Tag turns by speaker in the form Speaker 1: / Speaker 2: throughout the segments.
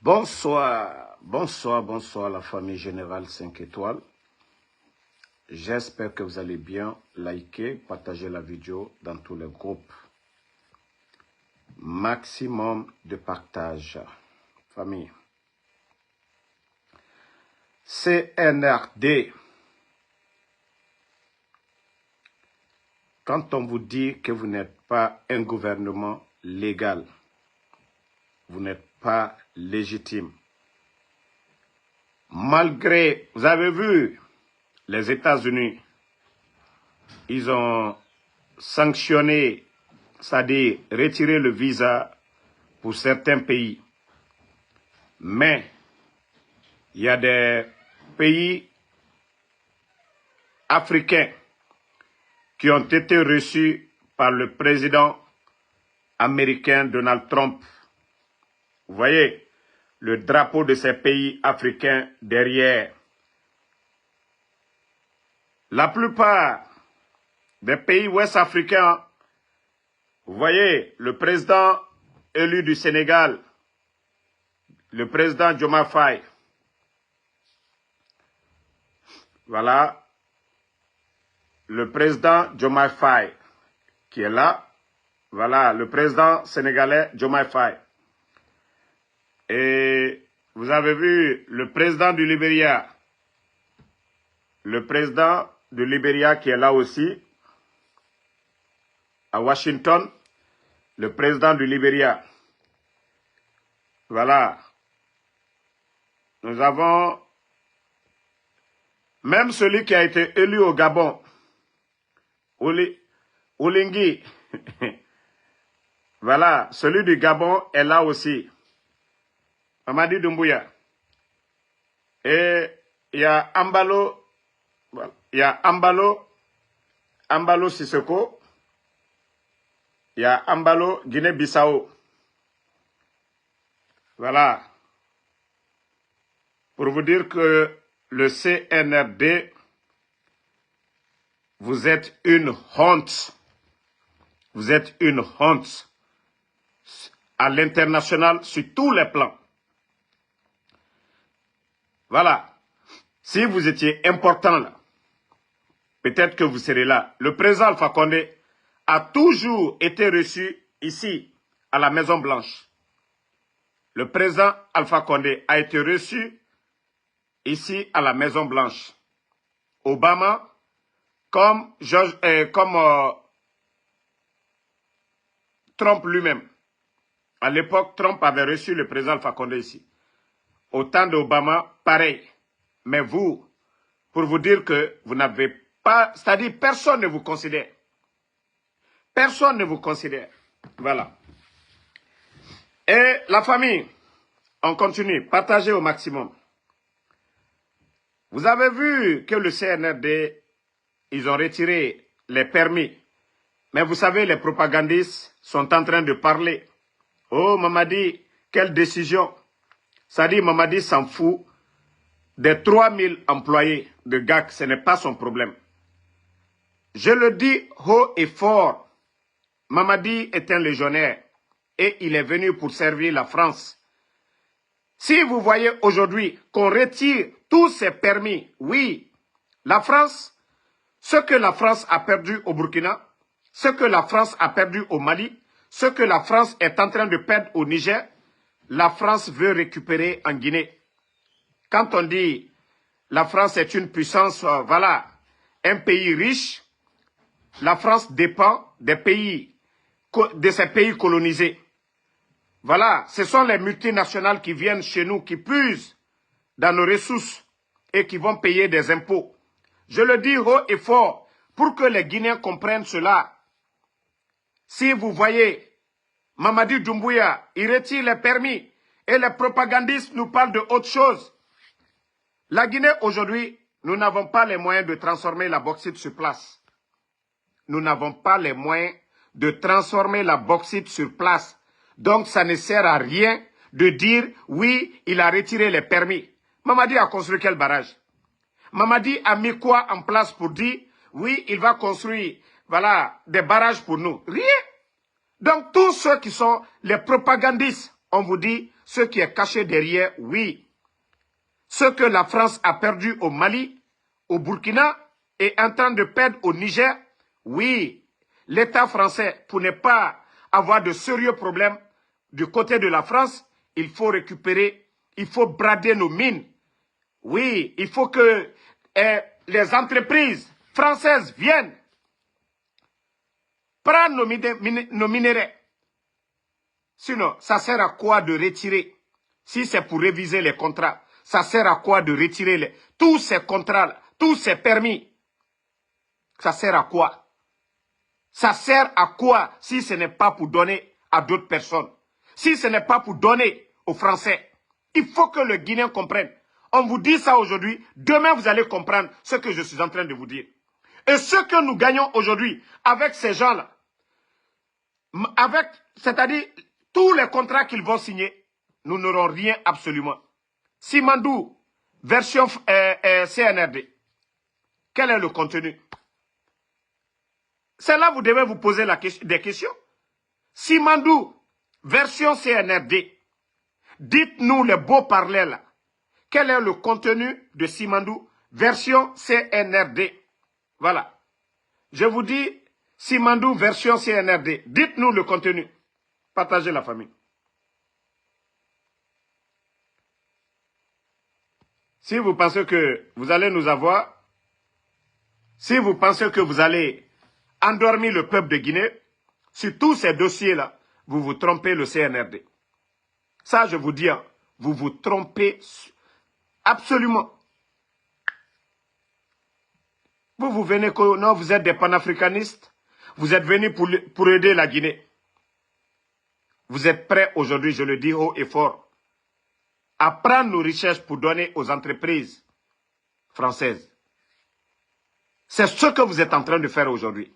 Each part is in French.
Speaker 1: Bonsoir, bonsoir la famille Générale 5 étoiles. J'espère que vous allez bien. Likez, partagez la vidéo dans tous les groupes. Maximum de partage. Famille. CNRD. Quand on vous dit que vous n'êtes pas un gouvernement légal, vous n'êtes pas légitime. Malgré, vous avez vu, les États-Unis, ils ont sanctionné, c'est-à-dire retiré le visa pour certains pays. Mais il y a des pays africains qui ont été reçus par le président américain Donald Trump. Vous voyez le drapeau de ces pays africains derrière. La plupart des pays ouest-africains, vous voyez le président élu du Sénégal, le président Diomaye Faye. Voilà le président Diomaye Faye qui est là. Voilà le président sénégalais Diomaye Faye. Et vous avez vu le président du Libéria. Le président du Libéria qui est là aussi. À Washington. Le président du Libéria. Voilà. Nous avons même celui qui a été élu au Gabon. Olingi. Voilà. Celui du Gabon est là aussi. Mamadi Doumbouya. Et il y a Ambalo, il y a Ambalo Sissoko, il y a Ambalo Guinée-Bissau. Voilà. Pour vous dire que le CNRD, vous êtes une honte. Vous êtes une honte à l'international sur tous les plans. Voilà. Si vous étiez important là, peut-être que vous serez là. Le président Alpha Condé a toujours été reçu ici, à la Maison Blanche. Le président Alpha Condé a été reçu ici, à la Maison Blanche. Obama, comme Trump lui-même. À l'époque, Trump avait reçu le président Alpha Condé ici. Au temps d'Obama, pareil. Mais vous, pour vous dire que vous n'avez pas, c'est-à-dire personne ne vous considère. Personne ne vous considère. Voilà. Et la famille, on continue, partagez au maximum. Vous avez vu que le CNRD, ils ont retiré les permis. Mais vous savez, les propagandistes sont en train de parler. Oh, Mamadi, quelle décision. Ça dit, Mamadi s'en fout des 3000 employés de GAC, ce n'est pas son problème. Je le dis haut et fort, Mamadi est un légionnaire et il est venu pour servir la France. Si vous voyez aujourd'hui qu'on retire tous ces permis, oui, la France, ce que la France a perdu au Burkina, ce que la France a perdu au Mali, ce que la France est en train de perdre au Niger, la France veut récupérer en Guinée. Quand on dit la France est une puissance, voilà, un pays riche, la France dépend des pays, de ces pays colonisés. Voilà, ce sont les multinationales qui viennent chez nous, qui puisent dans nos ressources et qui vont payer des impôts. Je le dis haut et fort pour que les Guinéens comprennent cela. Si vous voyez Mamadi Doumbouya, il retire les permis et les propagandistes nous parlent de autre chose. La Guinée aujourd'hui, nous n'avons pas les moyens de transformer la bauxite sur place. Nous n'avons pas les moyens de transformer la bauxite sur place. Donc ça ne sert à rien de dire oui, il a retiré les permis. Mamadi a construit quel barrage? Mamadi a mis quoi en place pour dire oui, il va construire voilà, des barrages pour nous? Rien. Donc tous ceux qui sont les propagandistes, on vous dit, ce qui est caché derrière, oui. Ce que la France a perdu au Mali, au Burkina, est en train de perdre au Niger, oui. L'État français, pour ne pas avoir de sérieux problèmes du côté de la France, il faut récupérer, il faut brader nos mines. Oui, il faut que les entreprises françaises viennent prendre nos minerais. Sinon, ça sert à quoi de retirer? Si c'est pour réviser les contrats, ça sert à quoi de retirer tous ces contrats, tous ces permis? Ça sert à quoi? Ça sert à quoi si ce n'est pas pour donner à d'autres personnes? Si ce n'est pas pour donner aux Français? Il faut que le Guinéen comprenne. On vous dit ça aujourd'hui, demain vous allez comprendre ce que je suis en train de vous dire. Et ce que nous gagnons aujourd'hui avec ces gens-là, c'est-à-dire tous les contrats qu'ils vont signer, nous n'aurons rien absolument. Simandou, version CNRD, quel est le contenu? C'est là que vous devez vous poser des questions. Simandou, version CNRD, dites-nous les beaux parlers là. Quel est le contenu de Simandou, version CNRD? Voilà. Je vous dis, Simandou, version CNRD, dites-nous le contenu. Partagez la famille. Si vous pensez que vous allez nous avoir, si vous pensez que vous allez endormir le peuple de Guinée, sur tous ces dossiers-là, vous vous trompez le CNRD. Ça, je vous dis, vous vous trompez absolument. Vous venez que non, vous êtes des panafricanistes, vous êtes venus pour aider la Guinée. Vous êtes prêts aujourd'hui, je le dis haut et fort, à prendre nos richesses pour donner aux entreprises françaises. C'est ce que vous êtes en train de faire aujourd'hui.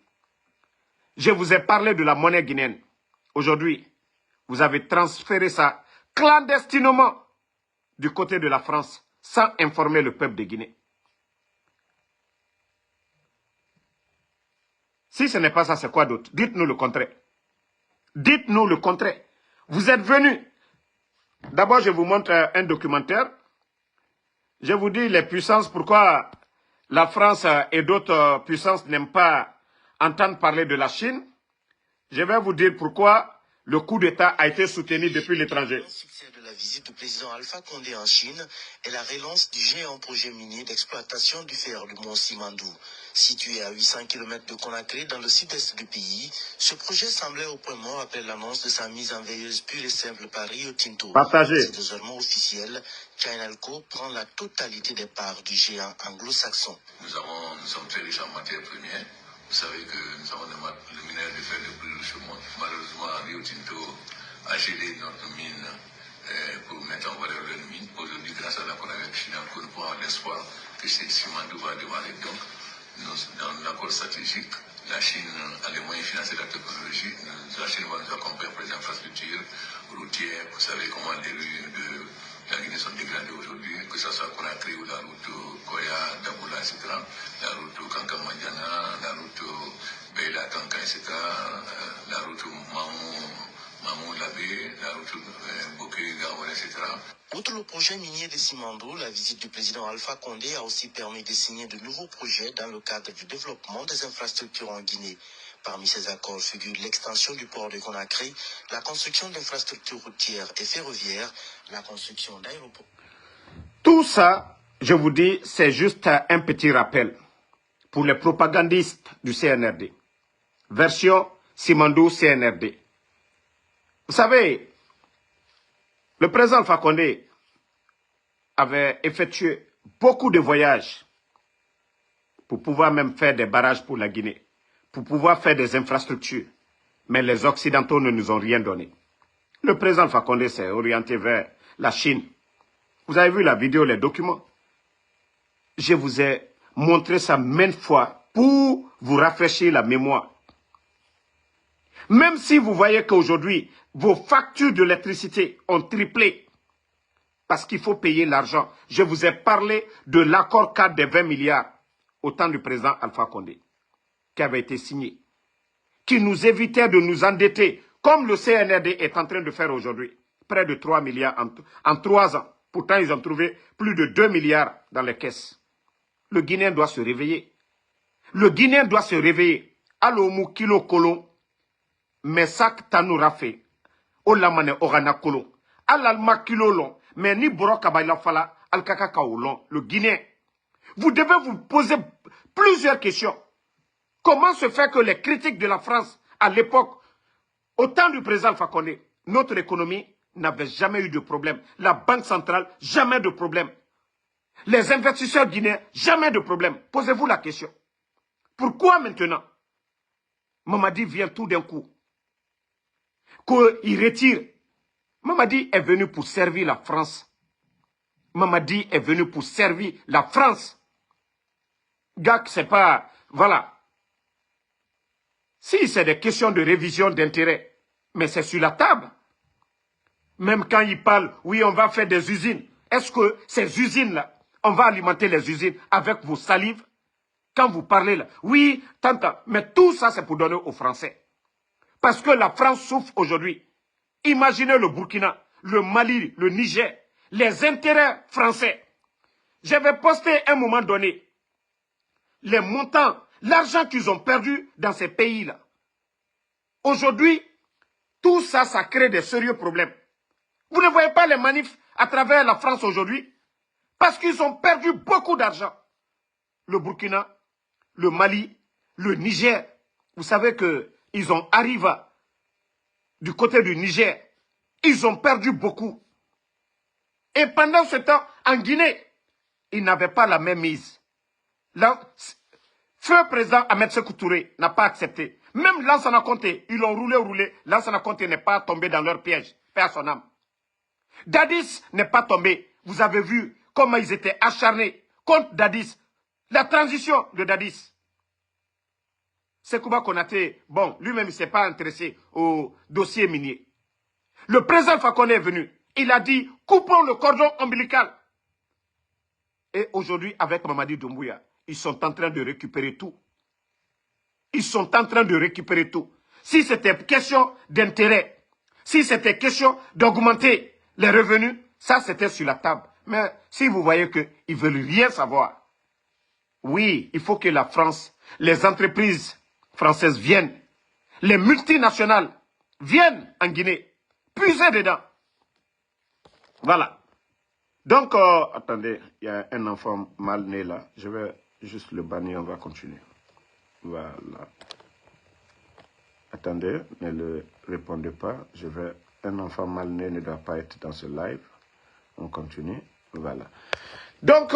Speaker 1: Je vous ai parlé de la monnaie guinéenne. Aujourd'hui, vous avez transféré ça clandestinement du côté de la France, sans informer le peuple de Guinée. Si ce n'est pas ça, c'est quoi d'autre? Dites-nous le contraire. Dites-nous le contraire. Vous êtes venus. D'abord, je vous montre un documentaire. Je vous dis les puissances, pourquoi la France et d'autres puissances n'aiment pas entendre parler de la Chine. Je vais vous dire pourquoi le coup d'État a été soutenu depuis l'étranger.
Speaker 2: Le succès de la visite du président Alpha Condé en Chine est la relance du géant projet minier d'exploitation du fer du mont Simandou. Situé à 800 km de Conakry, dans le sud-est du pays, ce projet semblait au point mort après l'annonce de sa mise en veilleuse pure et simple par Rio Tinto.
Speaker 1: Partagez.
Speaker 2: C'est désormais officiel. Chinalco prend la totalité des parts du géant anglo-saxon.
Speaker 3: Nous sommes très riches en matières premières. Vous savez que nous avons le minerai de fer le plus riche au monde. Malheureusement, Rio Tinto a gelé notre mine pour mettre en valeur leur mine. Aujourd'hui, grâce à l'accord avec Chine, nous pouvons avoir l'espoir que Simandou va démarrer. Donc, dans l'accord stratégique, la Chine a les moyens de financer la technologie. La Chine va nous accompagner pour les infrastructures routières. Vous savez comment les rues de la Guinée sont dégradées aujourd'hui, que ce soit Conakry ou la route Koya, Daboula, etc. La route Kankamadiana, la route Beila, Kanka, etc. La route Mamou Labé, la route Bokeh, Gawar, etc.
Speaker 2: Outre le projet minier de Simandou, la visite du président Alpha Condé a aussi permis de signer de nouveaux projets dans le cadre du développement des infrastructures en Guinée. Parmi ces accords figurent l'extension du port de Conakry, la construction d'infrastructures routières et ferroviaires, la construction d'aéroports.
Speaker 1: Tout ça, je vous dis, c'est juste un petit rappel pour les propagandistes du CNRD. Version Simandou CNRD. Vous savez, le président Alpha Condé avait effectué beaucoup de voyages pour pouvoir même faire des barrages pour la Guinée, pour pouvoir faire des infrastructures. Mais les Occidentaux ne nous ont rien donné. Le président Alpha Condé s'est orienté vers la Chine. Vous avez vu la vidéo, les documents. Je vous ai montré ça maintes fois pour vous rafraîchir la mémoire. Même si vous voyez qu'aujourd'hui, vos factures d'électricité ont triplé, parce qu'il faut payer l'argent. Je vous ai parlé de l'accord cadre des 20 milliards au temps du président Alpha Condé, qui avait été signé, qui nous évitait de nous endetter, comme le CNRD est en train de faire aujourd'hui. près de 3 milliards en 3 ans. Pourtant, ils ont trouvé plus de 2 milliards dans les caisses. Le Guinéen doit se réveiller. Le Guinéen doit se réveiller. Alomu kilo kolon, mesak tanu rafe, olamane orana kolon. Alalma kilo long, mais ni boro kabayla fala, alkaka kaolon. Le Guinéen. Vous devez vous poser plusieurs questions. Comment se fait que les critiques de la France, à l'époque, au temps du président Alpha Condé, notre économie n'avait jamais eu de problème. La Banque centrale, jamais de problème. Les investisseurs guinéens, jamais de problème. Posez-vous la question. Pourquoi maintenant Mamadi vient tout d'un coup, qu'il retire. Mamadi est venu pour servir la France. Mamadi est venu pour servir la France. Gak, c'est pas... Voilà. Si c'est des questions de révision d'intérêt, mais c'est sur la table. Même quand il parle, oui, on va faire des usines. Est-ce que ces usines-là, on va alimenter les usines avec vos salives? Quand vous parlez là, oui, tanta, mais tout ça c'est pour donner aux Français. Parce que la France souffre aujourd'hui. Imaginez le Burkina, le Mali, le Niger, les intérêts français. Je vais poster à un moment donné les montants, l'argent qu'ils ont perdu dans ces pays-là. Aujourd'hui, tout ça, ça crée des sérieux problèmes. Vous ne voyez pas les manifs à travers la France aujourd'hui? Parce qu'ils ont perdu beaucoup d'argent. Le Burkina, le Mali, le Niger. Vous savez qu'ils ont arrivé du côté du Niger. Ils ont perdu beaucoup. Et pendant ce temps, en Guinée, ils n'avaient pas la même mise. Feu président Ahmed Sékou Touré n'a pas accepté. Même Lansana Conté, ils l'ont roulé. Lansana Conté n'est pas tombé dans leur piège. Paix à son âme. Dadis n'est pas tombé. Vous avez vu comment ils étaient acharnés contre Dadis. La transition de Dadis. Sekouba Konaté, bon, lui-même, il ne s'est pas intéressé au dossier minier. Le président Alpha Condé est venu. Il a dit, coupons le cordon ombilical. Et aujourd'hui, avec Mamadi Doumbouya, ils sont en train de récupérer tout. Ils sont en train de récupérer tout. Si c'était question d'intérêt, si c'était question d'augmenter les revenus, ça c'était sur la table. Mais si vous voyez qu'ils ne veulent rien savoir, oui, il faut que la France, les entreprises françaises viennent, les multinationales viennent en Guinée, puiser dedans. Voilà. Donc, attendez, il y a un enfant mal né là. Je vais juste le bannir, on va continuer. Voilà. Attendez, ne le répondez pas. Un enfant mal né ne doit pas être dans ce live. On continue. Voilà. Donc,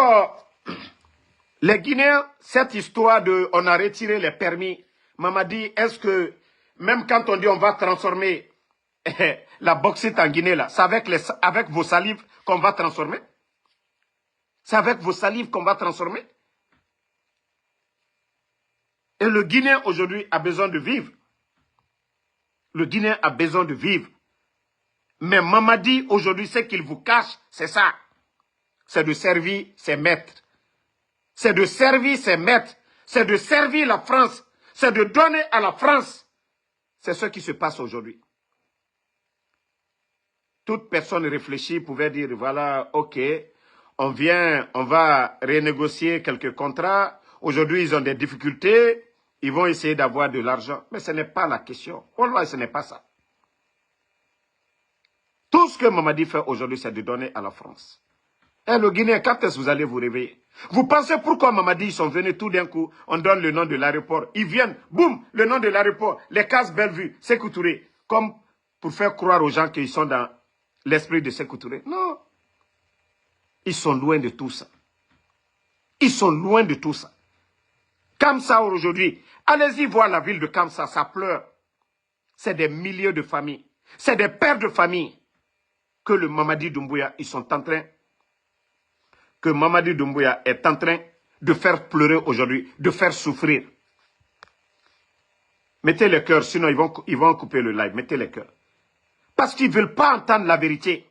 Speaker 1: les Guinéens, cette histoire de on a retiré les permis, Mamadi, est-ce que même quand on dit on va transformer la bauxite en Guinée, là, c'est avec vos salives qu'on va transformer? C'est avec vos salives qu'on va transformer? Et le Guinéen aujourd'hui a besoin de vivre. Le Guinéen a besoin de vivre. Mais Mamadi aujourd'hui, ce qu'il vous cache, c'est ça. C'est de servir ses maîtres. C'est de servir ses maîtres. C'est de servir la France. C'est de donner à la France. C'est ce qui se passe aujourd'hui. Toute personne réfléchie pouvait dire, voilà, ok, on va renégocier quelques contrats. Aujourd'hui, ils ont des difficultés. Ils vont essayer d'avoir de l'argent. Mais ce n'est pas la question. Wallah, ce n'est pas ça. Tout ce que Mamadi fait aujourd'hui, c'est de donner à la France. Et le Guinéen, quand est-ce que vous allez vous réveiller? Vous pensez pourquoi Mamadi, ils sont venus tout d'un coup, on donne le nom de l'aéroport. Ils viennent, boum, le nom de l'aéroport, les cases Bellevue, Sékou Touré. Comme pour faire croire aux gens qu'ils sont dans l'esprit de Sékou Touré. Non. Ils sont loin de tout ça. Ils sont loin de tout ça. Kamsa aujourd'hui, allez-y voir la ville de Kamsa, ça pleure. C'est des milliers de familles. C'est des pères de famille que le Mamadi Doumbouya, que Mamadi Doumbouya est en train de faire pleurer aujourd'hui, de faire souffrir. Mettez le cœur, sinon ils vont couper le live. Mettez le cœur. Parce qu'ils ne veulent pas entendre la vérité.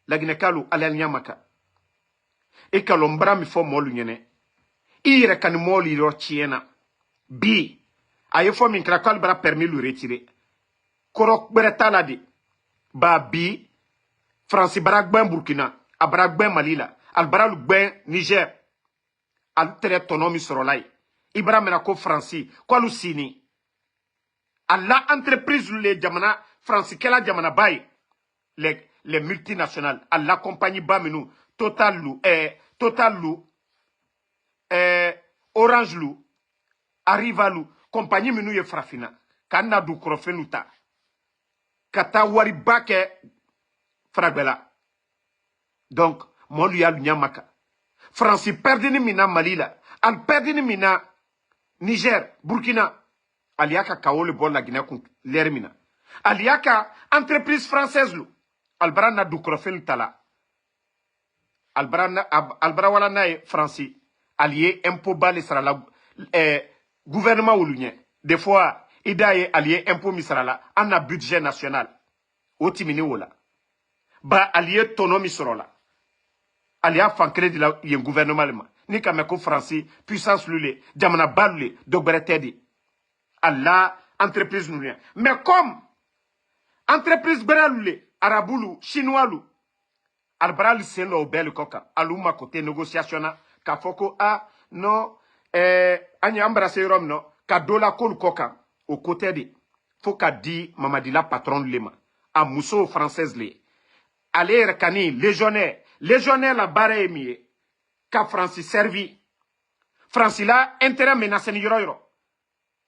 Speaker 1: La Guinée-Kalu, Alanyamaka. Et que l'ombra mi fo molu nyene. Ire kan moli ro tiena. Bi. Aye fo min krakal bra permis lui retirer. Korok beretaladi. Babi, France Baragben Burkina, Abragben Malila, Albaralugben Niger, Altere Tonomi Sorolai, Ibrahim Menako Franci, Kwalu Sini. Allah entreprise les Djamana, France Kela Djamana Bay, les multinationales, Allah compagnie Baminou, Total Lou, Orange Lou, Arriva Lou, compagnie Minou ye Frafina, Kana du Krofenuta, Kata Waribake Fragbela. Donc, mon lui a l'Nyamaka. France perdini mina Malila, al perdini mina Niger, Burkina, aliaka kaole bol la Guinée contre l'Hermina. Aliaka entreprise française lou, albrana du Krofenutala. Albra nae Franci, allié impôt bas la gouvernement ou l'Union. Des fois, il est allié impôt misrala, en a budget national. Au timini wola. Ba allié tono misrola. Allié fan crédit la y gouvernement lema. Ni kameko Franci, puissance lule, jamana balule, dogberetedi. Allah, entreprise l'Union. Mais comme entreprise beralule, araboulou, chinois Albral c'est le bel coca. Aluma côté négociation na. Kafoko a non anya embrasser rom non. Ka dola kol coca au côté de. Faut qu'a dit Mamadi la patron de lema. A Mousso française li. Aller rekani légionnaire la barre émier. Ka Francis servi. Francis la intérêt menacé ni yoro.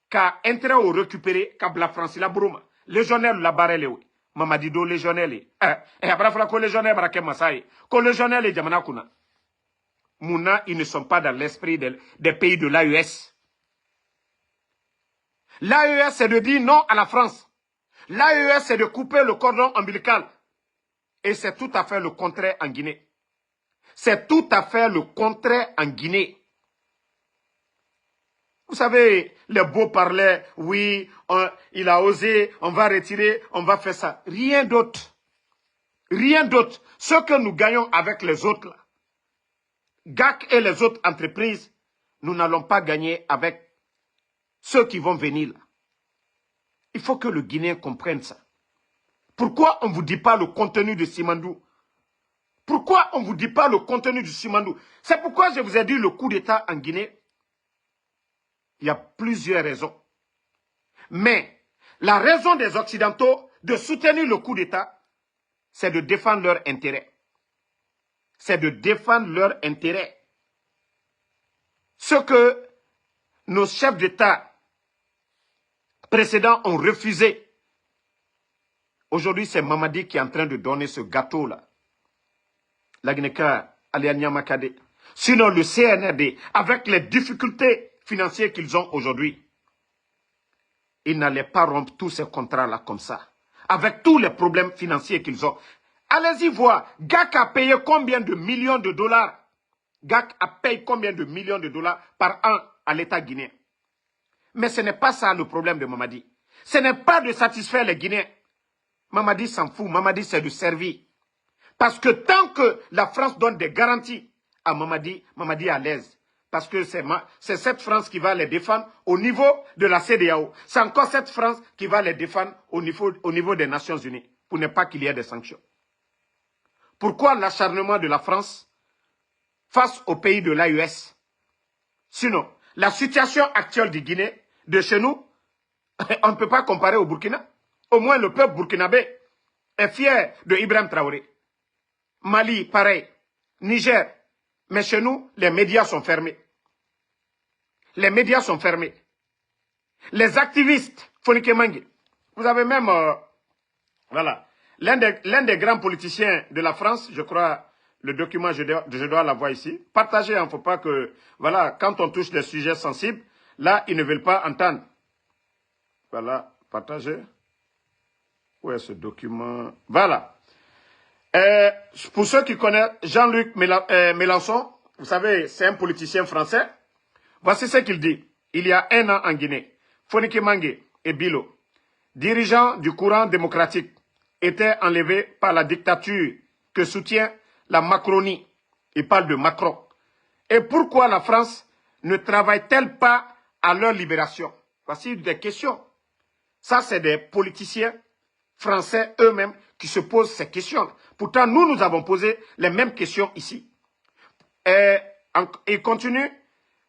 Speaker 1: Ka intérêt au récupérer ka bla Francis la bruma. Légionnaire la barre lewe. Mamadi do légionnaire. Après fala ko légionnaire barake masai. Ko légionnaire les jamana kuna. Mouna, ils ne sont pas dans l'esprit des pays de l'AES. L'AES, c'est de dire non à la France. L'AES, c'est de couper le cordon ombilical. Et c'est tout à fait le contraire en Guinée. C'est tout à fait le contraire en Guinée. Vous savez, les beaux parlaient, oui, il a osé, on va retirer, on va faire ça. Rien d'autre. Rien d'autre. Ce que nous gagnons avec les autres, là, GAC et les autres entreprises, nous n'allons pas gagner avec ceux qui vont venir là. Il faut que le Guinéen comprenne ça. Pourquoi on ne vous dit pas le contenu de Simandou? Pourquoi on ne vous dit pas le contenu du Simandou? C'est pourquoi je vous ai dit le coup d'État en Guinée. Il y a plusieurs raisons. Mais la raison des Occidentaux de soutenir le coup d'État, c'est de défendre leurs intérêts. C'est de défendre leurs intérêts. Ce que nos chefs d'État précédents ont refusé. Aujourd'hui, c'est Mamadi qui est en train de donner ce gâteau-là. La Guinée-Ka, Aliania Makade. Sinon, le CNRD, avec les difficultés financières qu'ils ont aujourd'hui, ils n'allaient pas rompre tous ces contrats-là comme ça. Avec tous les problèmes financiers qu'ils ont. Allez-y voir, GAC a payé combien de millions de dollars? GAC a payé combien de millions de dollars par an à l'État guinéen? Mais ce n'est pas ça le problème de Mamadi. Ce n'est pas de satisfaire les Guinéens. Mamadi s'en fout. Mamadi, c'est de servir. Parce que tant que la France donne des garanties à Mamadi, Mamadi est à l'aise. Parce que c'est cette France qui va les défendre au niveau de la CEDEAO. C'est encore cette France qui va les défendre au niveau des Nations Unies. Pour ne pas qu'il y ait des sanctions. Pourquoi l'acharnement de la France face au pays de l'AES? Sinon, la situation actuelle du Guinée, de chez nous, on ne peut pas comparer au Burkina. Au moins, le peuple burkinabé est fier de Ibrahim Traoré. Mali, pareil. Niger. Mais chez nous, les médias sont fermés. Les médias sont fermés. Les activistes, Fonike Mangi. Vous avez même, voilà, l'un des grands politiciens de la France, je crois, le document, je dois l'avoir ici. Partagez, il ne faut pas que, voilà, quand on touche des sujets sensibles, là, ils ne veulent pas entendre. Voilà, partagez. Où est ce document? Voilà. Pour ceux qui connaissent Jean-Luc Mélenchon, vous savez, c'est un politicien français. Voici ce qu'il dit. Il y a un an en Guinée, Fonike Mangue et Bilo, dirigeants du courant démocratique, étaient enlevés par la dictature que soutient la Macronie. Il parle de Macron. Et pourquoi la France ne travaille-t-elle pas à leur libération? Voici des questions. Ça, c'est des politiciens Français eux-mêmes qui se posent ces questions. Pourtant, nous avons posé les mêmes questions ici. Et il continue.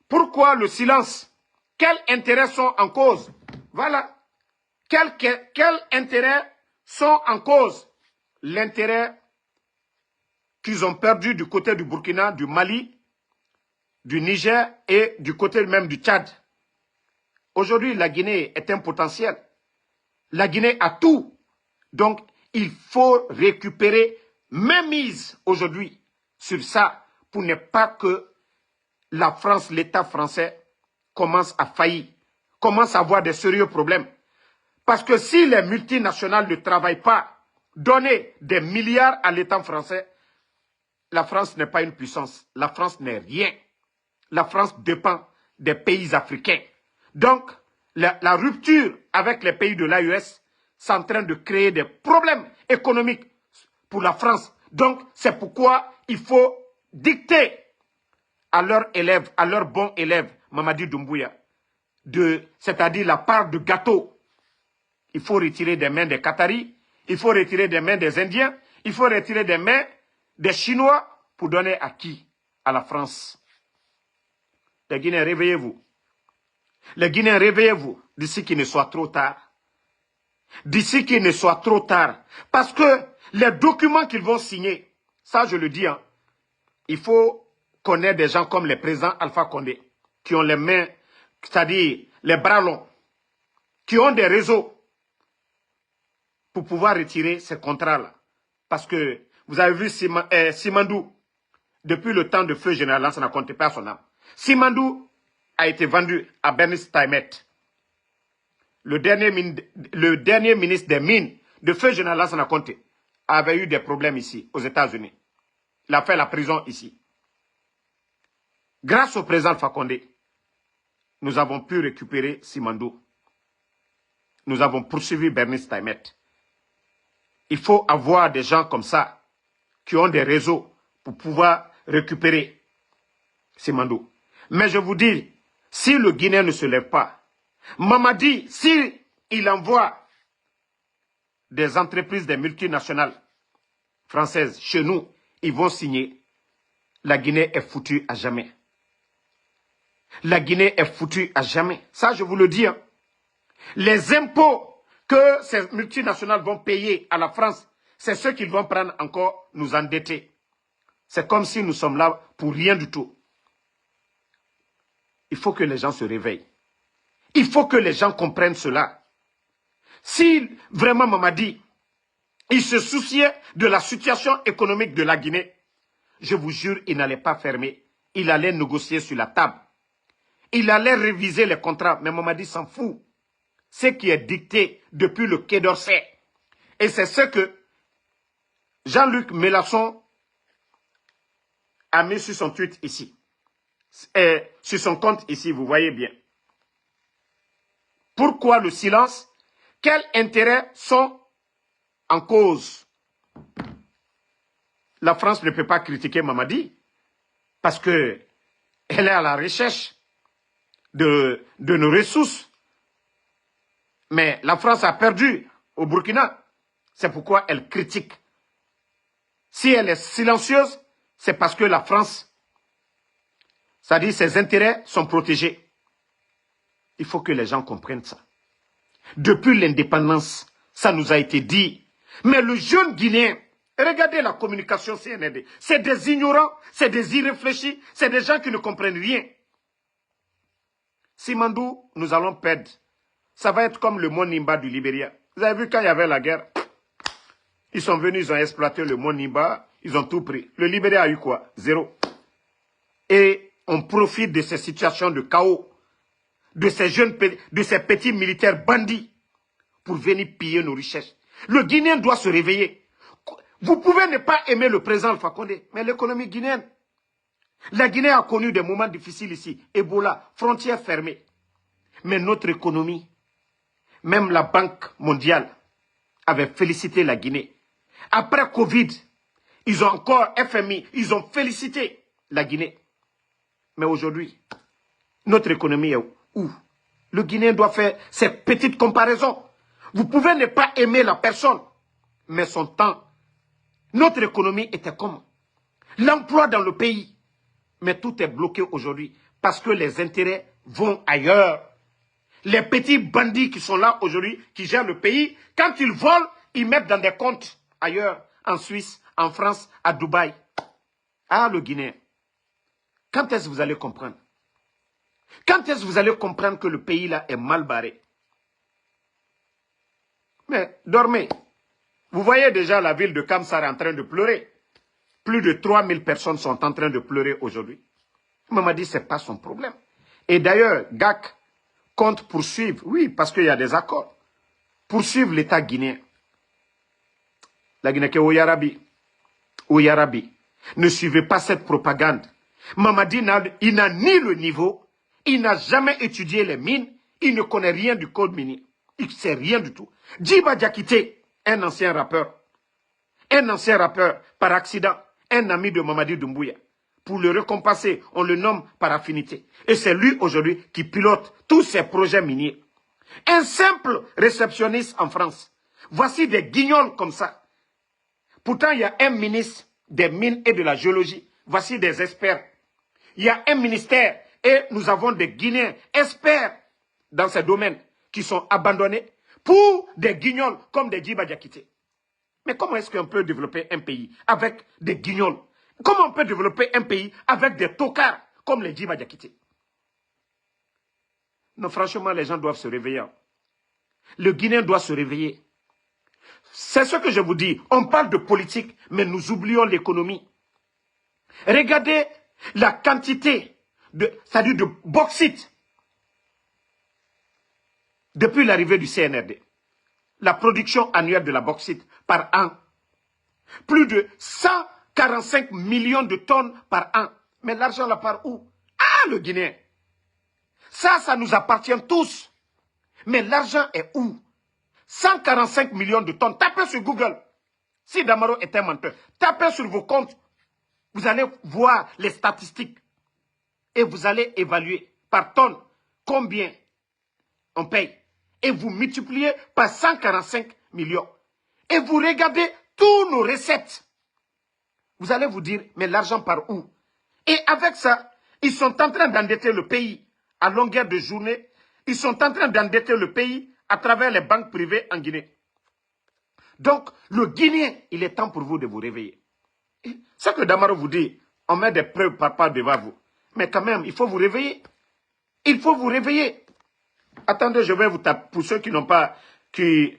Speaker 1: Pourquoi le silence? Quels intérêts sont en cause? Voilà. Quels intérêts sont en cause? L'intérêt qu'ils ont perdu du côté du Burkina, du Mali, du Niger et du côté même du Tchad. Aujourd'hui, la Guinée est un potentiel. La Guinée a tout. Donc, il faut récupérer mainmise aujourd'hui sur ça pour ne pas que la France, l'État français, commence à faillir, commence à avoir des sérieux problèmes. Parce que si les multinationales ne travaillent pas, donner des milliards à l'État français, la France n'est pas une puissance. La France n'est rien. La France dépend des pays africains. Donc, la rupture avec les pays de l'AES, c'est en train de créer des problèmes économiques pour la France. Donc, c'est pourquoi il faut dicter à leurs élèves, à leurs bons élèves, Mamadi Doumbouya, c'est-à-dire la part de gâteau. Il faut retirer des mains des Qataris, il faut retirer des mains des Indiens, il faut retirer des mains des Chinois pour donner à qui? À la France. Les Guinéens, réveillez-vous. Les Guinéens, réveillez-vous d'ici qu'il ne soit trop tard. D'ici qu'il ne soit trop tard. Parce que les documents qu'ils vont signer, ça je le dis, hein, il faut connaître des gens comme les présidents Alpha Condé, qui ont les mains, c'est-à-dire les bras longs, qui ont des réseaux pour pouvoir retirer ces contrats-là. Parce que vous avez vu Simandou, depuis le temps de feu général Lansana Conté, pas son âme. Simandou a été vendu à Bernice Taimet, le dernier ministre des Mines de feu général Lansana Conté, avait eu des problèmes ici, aux États-Unis. Il a fait la prison ici. Grâce au président Alpha Condé, nous avons pu récupérer Simandou. Nous avons poursuivi Bernice Taimet. Il faut avoir des gens comme ça, qui ont des réseaux pour pouvoir récupérer Simandou. Mais je vous dis, si le Guinéen ne se lève pas, Mamadi, s'il envoie des entreprises, des multinationales françaises chez nous, ils vont signer. La Guinée est foutue à jamais. La Guinée est foutue à jamais. Ça, je vous le dis. Hein. Les impôts que ces multinationales vont payer à la France, c'est ceux qu'ils vont prendre encore nous endetter. C'est comme si nous sommes là pour rien du tout. Il faut que les gens se réveillent. Il faut que les gens comprennent cela. Si vraiment Mamadi, il se souciait de la situation économique de la Guinée, je vous jure, il n'allait pas fermer. Il allait négocier sur la table. Il allait réviser les contrats. Mais Mamadi s'en fout. Ce qui est dicté depuis le Quai d'Orsay. Et c'est ce que Jean-Luc Mélenchon a mis sur son tweet ici. Et sur son compte ici, vous voyez bien. Pourquoi le silence? Quels intérêts sont en cause? La France ne peut pas critiquer Mamadi parce qu'elle est à la recherche de nos ressources. Mais la France a perdu au Burkina. C'est pourquoi elle critique. Si elle est silencieuse, c'est parce que la France, c'est-à-dire ses intérêts sont protégés. Il faut que les gens comprennent ça. Depuis l'indépendance, ça nous a été dit. Mais le jeune Guinéen, regardez la communication CNRD, c'est des ignorants, c'est des irréfléchis, c'est des gens qui ne comprennent rien. Simandou, nous allons perdre. Ça va être comme le mont Nimba du Libéria. Vous avez vu quand il y avait la guerre, ils sont venus, ils ont exploité le mont Nimba, ils ont tout pris. Le Libéria a eu quoi? Zéro. Et on profite de ces situations de chaos, de ces petits militaires bandits pour venir piller nos richesses. Le Guinéen doit se réveiller. Vous pouvez ne pas aimer le président Alpha Condé, mais l'économie guinéenne. La Guinée a connu des moments difficiles ici. Ebola, frontières fermées. Mais notre économie, même la Banque mondiale avait félicité la Guinée. Après Covid, ils ont encore FMI, ils ont félicité la Guinée. Mais aujourd'hui, notre économie est où? Le Guinéen doit faire ces petites comparaisons. Vous pouvez ne pas aimer la personne, mais son temps. Notre économie était comment? L'emploi dans le pays. Mais tout est bloqué aujourd'hui parce que les intérêts vont ailleurs. Les petits bandits qui sont là aujourd'hui, qui gèrent le pays, quand ils volent, ils mettent dans des comptes ailleurs, en Suisse, en France, à Dubaï. Ah, le Guinéen. Quand est-ce que vous allez comprendre? Quand est-ce que vous allez comprendre que le pays là est mal barré? Mais dormez. Vous voyez déjà la ville de Kamsar en train de pleurer. Plus de 3000 personnes sont en train de pleurer aujourd'hui. Mamadi, ce n'est pas son problème. Et d'ailleurs, GAC compte poursuivre, oui, parce qu'il y a des accords, poursuivre l'État guinéen. La Guinée qui est au Yarabi. Ne suivez pas cette propagande. Mamadi, il n'a ni le niveau, il n'a jamais étudié les mines, il ne connaît rien du code minier. Il ne sait rien du tout. Djiba Diakité, un ancien rappeur par accident, un ami de Mamadi Doumbouya. Pour le récompenser, on le nomme par affinité. Et c'est lui aujourd'hui qui pilote tous ces projets miniers. Un simple réceptionniste en France. Voici des guignols comme ça. Pourtant, il y a un ministre des mines et de la géologie. Voici des experts. Il y a un ministère et nous avons des Guinéens experts dans ces domaines qui sont abandonnés pour des guignols comme des Djiba Diakité. Mais comment est-ce qu'on peut développer un pays avec des guignols? Comment on peut développer un pays avec des tocards comme les Djiba Diakité? Non, franchement, les gens doivent se réveiller. Le Guinéen doit se réveiller. C'est ce que je vous dis. On parle de politique, mais nous oublions l'économie. Regardez la quantité c'est-à-dire de bauxite depuis l'arrivée du CNRD. La production annuelle de la bauxite par an. Plus de 145 millions de tonnes par an. Mais l'argent là part où? Ah, le Guinéen. Ça nous appartient tous. Mais l'argent est où? 145 millions de tonnes. Tapez sur Google. Si Damaro est un menteur, tapez sur vos comptes. Vous allez voir les statistiques. Et vous allez évaluer par tonne combien on paye. Et vous multipliez par 145 millions. Et vous regardez tous nos recettes. Vous allez vous dire, mais l'argent part où? Et avec ça, ils sont en train d'endetter le pays à longueur de journée. Ils sont en train d'endetter le pays à travers les banques privées en Guinée. Donc, le Guinéen, il est temps pour vous de vous réveiller. Ce que Damaro vous dit, on met des preuves par part devant vous. Mais quand même, il faut vous réveiller. Il faut vous réveiller. Attendez, je vais vous taper. Pour ceux qui n'ont pas... Vous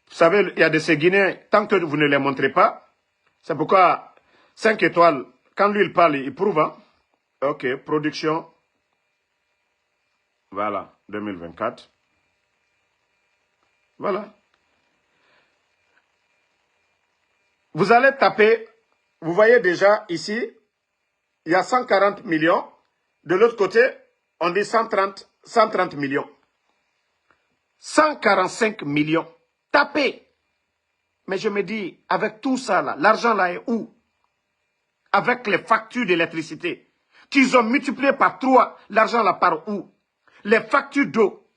Speaker 1: savez, il y a de ces Guinéens, tant que vous ne les montrez pas, c'est pourquoi 5 étoiles, quand lui il parle, il prouve. Hein? Ok, production. Voilà, 2024. Voilà. Vous allez taper, vous voyez déjà ici, il y a 140 millions. De l'autre côté, on dit 130 millions. 145 millions. Tapez. Mais je me dis, avec tout ça là, l'argent là est où? Avec les factures d'électricité, qu'ils ont multiplié par 3, l'argent là part où? Les factures d'eau,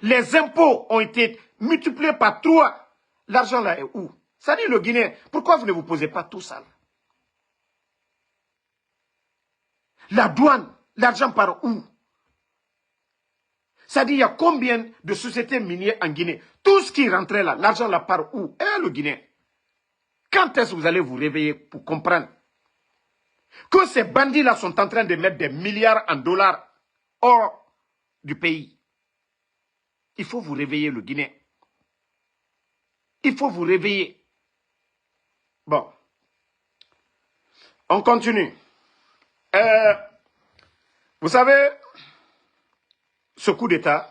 Speaker 1: les impôts ont été multipliés par 3, l'argent là est où? Ça dit le Guinéen, pourquoi vous ne vous posez pas tout ça là? La douane, l'argent part où? Ça dit, il y a combien de sociétés minières en Guinée? Tout ce qui rentrait là, l'argent là part où? Eh, le Guinéen. Quand est-ce que vous allez vous réveiller pour comprendre que ces bandits-là sont en train de mettre des milliards en dollars hors du pays? Il faut vous réveiller, le Guinéen. Il faut vous réveiller. Bon. On continue. Vous savez, ce coup d'État,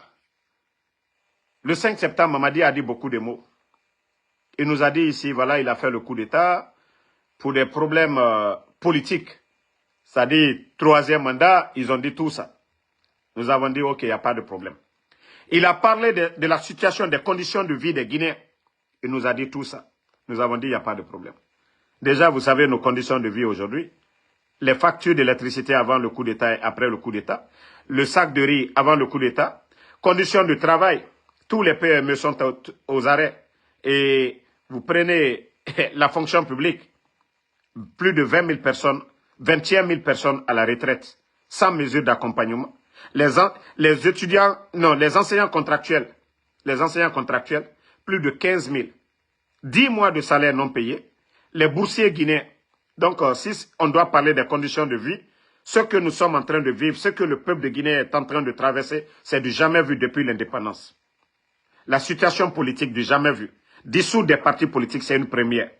Speaker 1: le 5 septembre, Mamadi a dit beaucoup de mots. Il nous a dit ici, voilà, il a fait le coup d'État pour des problèmes politiques. C'est-à-dire, 3e mandat, ils ont dit tout ça. Nous avons dit, ok, il n'y a pas de problème. Il a parlé de la situation, des conditions de vie des Guinéens. Il nous a dit tout ça. Nous avons dit, il n'y a pas de problème. Déjà, vous savez nos conditions de vie aujourd'hui. Les factures d'électricité avant le coup d'État et après le coup d'État. Le sac de riz avant le coup d'État. Conditions de travail. tous les PME sont aux arrêts. Et vous prenez la fonction publique, plus de 20 000 personnes, 21 000 personnes à la retraite, sans mesure d'accompagnement. Les étudiants, non, les enseignants contractuels, plus de 15 000. 10 mois de salaire non payé. Les boursiers guinéens. Donc, si on doit parler des conditions de vie, ce que nous sommes en train de vivre, ce que le peuple de Guinée est en train de traverser, c'est du jamais vu depuis l'indépendance. La situation politique du jamais vu. Dissoudre des partis politiques, c'est une première.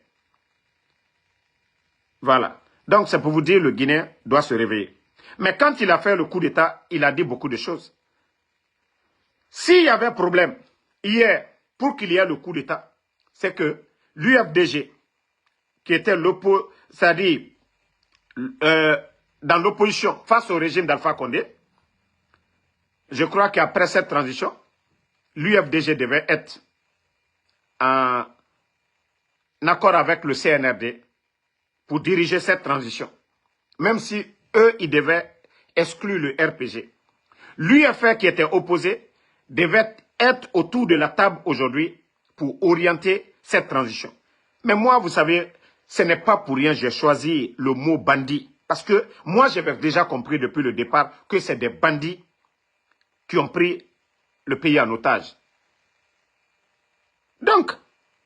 Speaker 1: Voilà. Donc, c'est pour vous dire, le Guinéen doit se réveiller. Mais quand il a fait le coup d'État, il a dit beaucoup de choses. S'il y avait problème, hier, pour qu'il y ait le coup d'État, c'est que l'UFDG, qui était c'est-à-dire dans l'opposition face au régime d'Alpha Condé, je crois qu'après cette transition, l'UFDG devait être en accord avec le CNRD pour diriger cette transition. Même si eux, ils devaient exclure le RPG. L'UFR qui était opposé devait être autour de la table aujourd'hui pour orienter cette transition. Mais moi, vous savez, ce n'est pas pour rien que j'ai choisi le mot bandit. Parce que moi, j'avais déjà compris depuis le départ que c'est des bandits qui ont pris le pays en otage. Donc,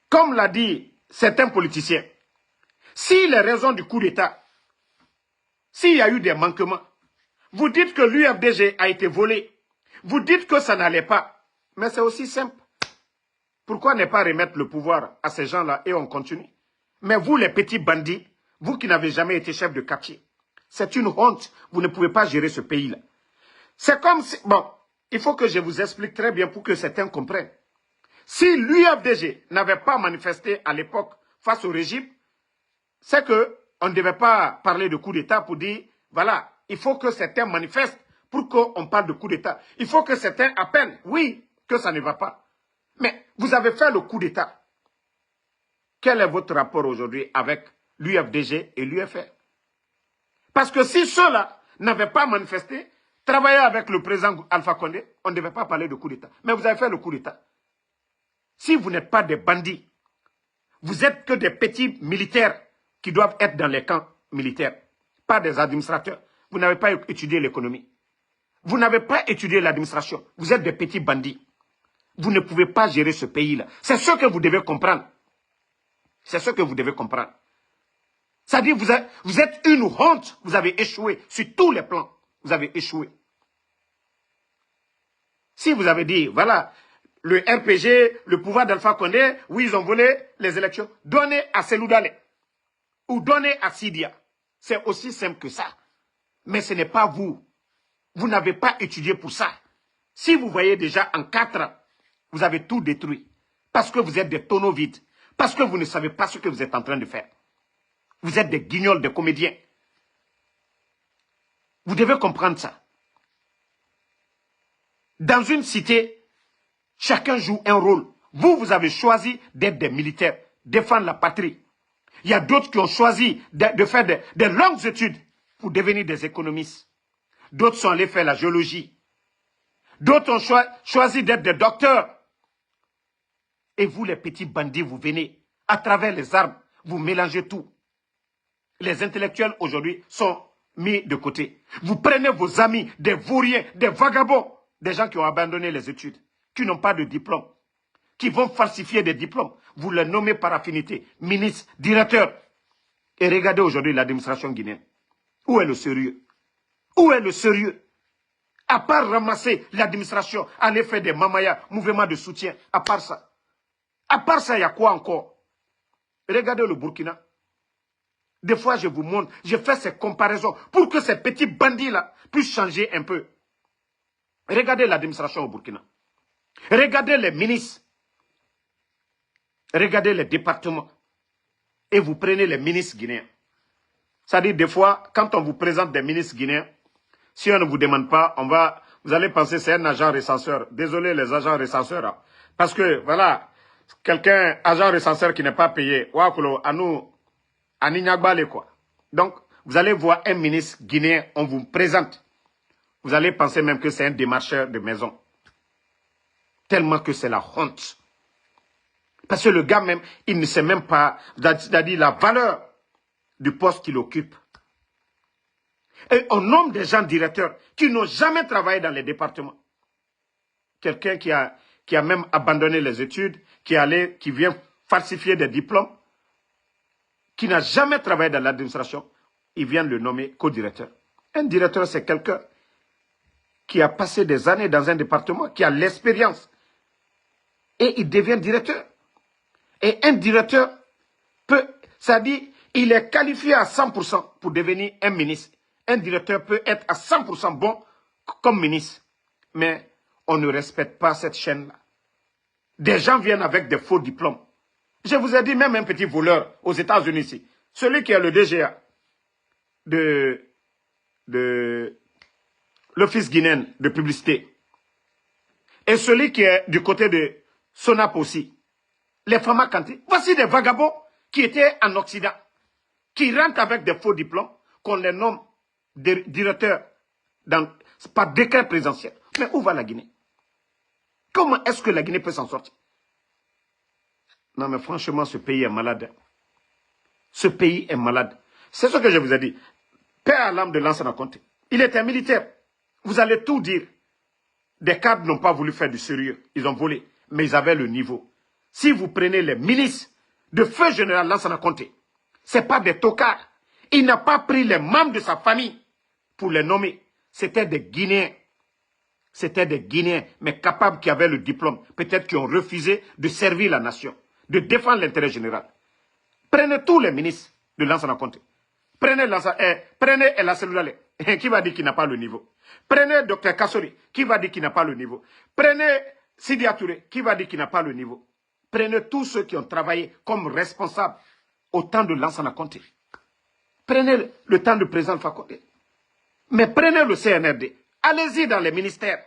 Speaker 1: comme l'a dit certains politiciens, si les raisons du coup d'État, s'il y a eu des manquements, vous dites que l'UFDG a été volé, vous dites que ça n'allait pas, mais c'est aussi simple. Pourquoi ne pas remettre le pouvoir à ces gens-là et on continue? Mais vous, les petits bandits, vous qui n'avez jamais été chef de quartier, c'est une honte, vous ne pouvez pas gérer ce pays-là. C'est comme si... Bon, il faut que je vous explique très bien pour que certains comprennent. Si l'UFDG n'avait pas manifesté à l'époque face au régime, c'est qu'on ne devait pas parler de coup d'État pour dire, voilà, il faut que certains manifestent pour qu'on parle de coup d'État. Il faut que certains appellent, oui, que ça ne va pas. Mais vous avez fait le coup d'État. Quel est votre rapport aujourd'hui avec l'UFDG et l'UFR? Parce que si ceux-là n'avaient pas manifesté, travaillé avec le président Alpha Condé, on ne devait pas parler de coup d'État. Mais vous avez fait le coup d'État. Si vous n'êtes pas des bandits, vous êtes que des petits militaires qui doivent être dans les camps militaires, pas des administrateurs. Vous n'avez pas étudié l'économie. Vous n'avez pas étudié l'administration. Vous êtes des petits bandits. Vous ne pouvez pas gérer ce pays-là. C'est ce que vous devez comprendre. C'est ce que vous devez comprendre. C'est-à-dire vous êtes une honte. Vous avez échoué sur tous les plans. Vous avez échoué. Si vous avez dit, voilà, le RPG, le pouvoir d'Alpha Condé, oui, ils ont volé les élections, donnez à Selou Dale ou donnez à Sidia. C'est aussi simple que ça. Mais ce n'est pas vous. Vous n'avez pas étudié pour ça. Si vous voyez déjà en 4 ans, vous avez tout détruit. Parce que vous êtes des tonneaux vides. Parce que vous ne savez pas ce que vous êtes en train de faire. Vous êtes des guignols, des comédiens. Vous devez comprendre ça. Dans une cité, chacun joue un rôle. Vous, vous avez choisi d'être des militaires, défendre la patrie. Il y a d'autres qui ont choisi de faire des longues études pour devenir des économistes. D'autres sont allés faire la géologie. D'autres ont choisi d'être des docteurs. Et vous, les petits bandits, vous venez, à travers les armes, vous mélangez tout. Les intellectuels aujourd'hui sont mis de côté. Vous prenez vos amis, des vauriens, des vagabonds, des gens qui ont abandonné les études, qui n'ont pas de diplôme, qui vont falsifier des diplômes. Vous les nommez par affinité, ministre, directeur. Et regardez aujourd'hui l'administration guinéenne. Où est le sérieux? Où est le sérieux? À part ramasser l'administration, aller faire des mamayas, mouvements de soutien, à part ça. À part ça, il y a quoi encore? Regardez le Burkina. Des fois, je vous montre, je fais ces comparaisons pour que ces petits bandits-là puissent changer un peu. Regardez l'administration au Burkina. Regardez les ministres. Regardez les départements. Et vous prenez les ministres guinéens. C'est-à-dire, des fois, quand on vous présente des ministres guinéens, si on ne vous demande pas, vous allez penser que c'est un agent recenseur. Désolé les agents recenseurs. Hein. Parce que, voilà, quelqu'un, agent recenseur qui n'est pas payé, à nous, à Nignagbale, quoi. Donc, vous allez voir un ministre guinéen, on vous présente. Vous allez penser même que c'est un démarcheur de maison. Tellement que c'est la honte. Parce que le gars même, il ne sait même pas, c'est-à-dire la valeur du poste qu'il occupe. Et on nomme des gens directeurs qui n'ont jamais travaillé dans les départements. Quelqu'un qui a même abandonné les études, qui vient falsifier des diplômes, qui n'a jamais travaillé dans l'administration, il vient le nommer co-directeur. Un directeur, c'est quelqu'un qui a passé des années dans un département, qui a l'expérience. Et il devient directeur. Et un directeur peut, ça dit, il est qualifié à 100% pour devenir un ministre. Un directeur peut être à 100% bon comme ministre. Mais on ne respecte pas cette chaîne-là. Des gens viennent avec des faux diplômes. Je vous ai dit, même un petit voleur aux États-Unis ici, celui qui est le DGA de l'Office guinéen de publicité, et celui qui est du côté de Sonap aussi, les Fama Kanté, voici des vagabonds qui étaient en Occident, qui rentrent avec des faux diplômes, qu'on les nomme directeurs par décret présidentiel. Mais où va la Guinée? Comment est-ce que la Guinée peut s'en sortir? Non, mais franchement, ce pays est malade. Ce pays est malade. C'est ce que je vous ai dit. Père à l'âme de Lansana Conté. Il était militaire. Vous allez tout dire. Des cadres n'ont pas voulu faire du sérieux. Ils ont volé. Mais ils avaient le niveau. Si vous prenez les ministres de feu général Lansana Conté, ce n'est pas des tocards. Il n'a pas pris les membres de sa famille pour les nommer. C'était des Guinéens. C'était des Guinéens, mais capables qui avaient le diplôme. Peut-être qui ont refusé de servir la nation, de défendre l'intérêt général. Prenez tous les ministres de Lansana Conté. Prenez la cellule, qui va dire qu'il n'a pas le niveau. Prenez Dr Kassori, qui va dire qu'il n'a pas le niveau. Prenez Sidi Touré, qui va dire qu'il n'a pas le niveau. Prenez tous ceux qui ont travaillé comme responsables au temps de Lansana Conté. Prenez le temps du président Alpha Condé. Mais prenez le CNRD. Allez-y dans les ministères.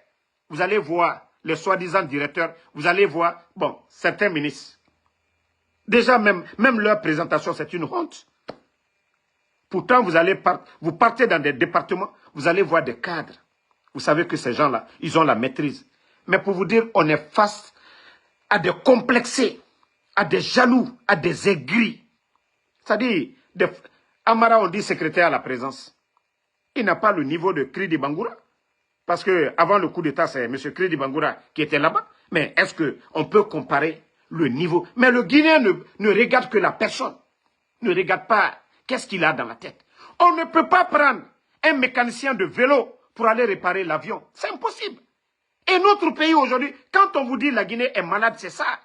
Speaker 1: Vous allez voir les soi-disant directeurs. Vous allez voir, bon, certains ministres. Déjà, même leur présentation, c'est une honte. Pourtant, vous partez dans des départements, vous allez voir des cadres. Vous savez que ces gens-là, ils ont la maîtrise. Mais pour vous dire, on est face à des complexés, à des jaloux, à des aigris. C'est-à-dire, Amara, on dit secrétaire à la présence. Il n'a pas le niveau de Kridi Bangoura. Parce qu'avant le coup d'État, c'est M. Kridi Bangoura qui était là-bas. Mais est-ce qu'on peut comparer le niveau? Mais le Guinéen ne regarde que la personne. Ne regarde pas qu'est-ce qu'il a dans la tête. On ne peut pas prendre un mécanicien de vélo pour aller réparer l'avion. C'est impossible. Et notre pays aujourd'hui, quand on vous dit la Guinée est malade, c'est ça.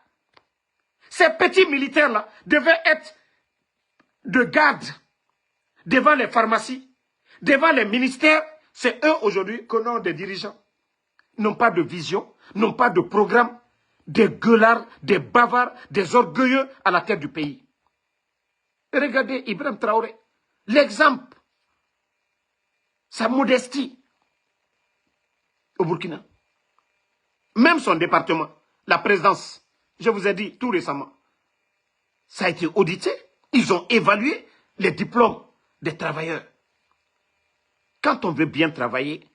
Speaker 1: Ces petits militaires-là devaient être de garde devant les pharmacies, devant les ministères. C'est eux aujourd'hui que l'on des dirigeants. N'ont pas de vision, n'ont pas de programme, des gueulards, des bavards, des orgueilleux à la tête du pays. Regardez Ibrahim Traoré, l'exemple, sa modestie au Burkina. Même son département, la présidence, je vous ai dit tout récemment, ça a été audité. Ils ont évalué les diplômes des travailleurs. Quand on veut bien travailler,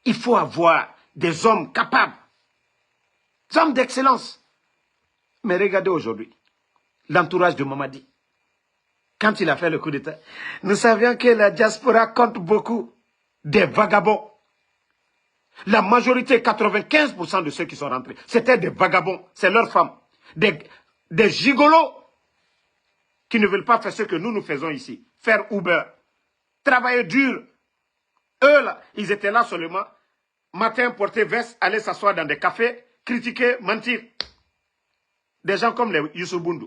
Speaker 1: il faut avoir des hommes capables, des hommes d'excellence. Mais regardez aujourd'hui, l'entourage de Mamadi, quand il a fait le coup d'État, nous savions que la diaspora compte beaucoup des vagabonds. La majorité, 95% de ceux qui sont rentrés, c'était des vagabonds, c'est leurs femmes, des gigolos qui ne veulent pas faire ce que nous faisons ici, faire Uber, travailler dur. Eux, là, ils étaient là seulement, matin, porter veste, aller s'asseoir dans des cafés, critiquer, mentir. Des gens comme les Youssou Bundu.